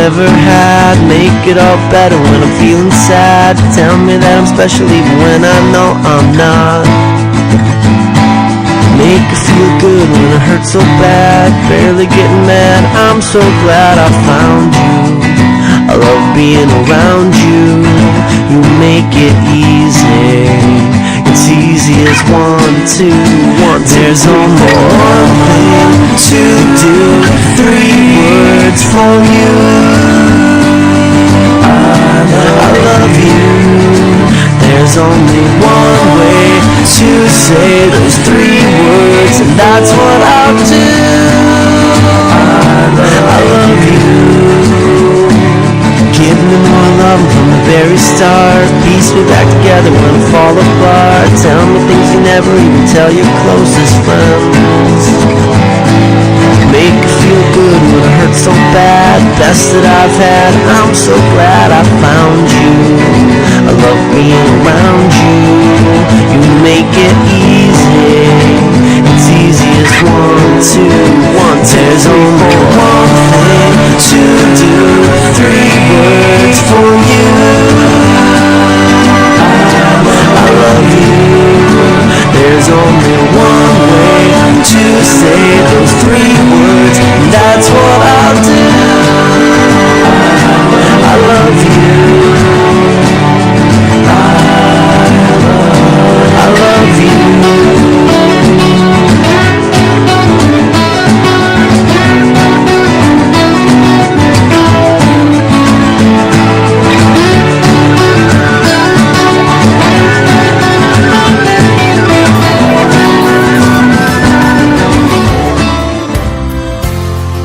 ever had. Make it all better when I'm feeling sad. Tell me that I'm special even when I know I'm not. Make it feel good when it hurts so bad. Barely getting mad, I'm so glad I found you. I love being around you. You make it easy. It's easy as 1, 2, 1, 2. There's only one thing to do. 3 words for you. I love you. There's only one way to say those 3 words, and that's what I'll do. I love you. Give me more love from the very start. Piece me back together when I fall apart. Tell me things you never even tell your closest friends. Make it feel good when it hurts so bad. Best that I've had, I'm so glad I found you. I love being around you. You make it easy. It's easy as 1, 2, 1, 2. There's only one thing to do. 3 words for you. I love you. There's only one way to say those 3 words, and that's what I'll do. I love you. I love you.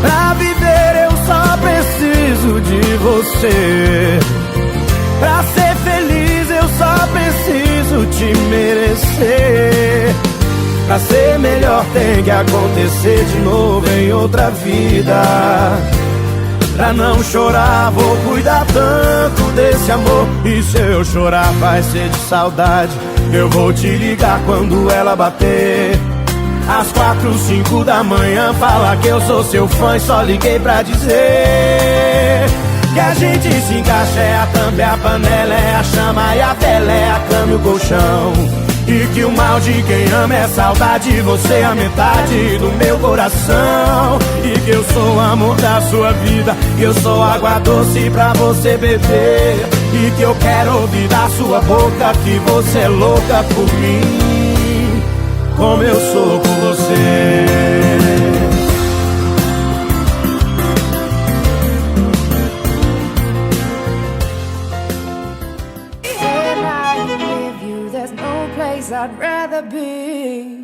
Pra viver eu só preciso de você. Pra ser feliz eu só preciso te merecer. Pra ser melhor tem que acontecer de novo em outra vida. Pra não chorar vou cuidar tanto desse amor. E se eu chorar vai ser de saudade. Eu vou te ligar quando ela bater. Às 4, 5 da manhã, fala que eu sou seu fã e só liguei pra dizer que a gente se encaixa, é a tampa, é a panela, é a chama e a vela, é a cama e o colchão. E que o mal de quem ama é saudade, você é a metade do meu coração. E que eu sou o amor da sua vida, que eu sou água doce pra você beber. E que eu quero ouvir da sua boca que você é louca por mim, como eu sou por você. Said I could give you, there's no place I'd rather be.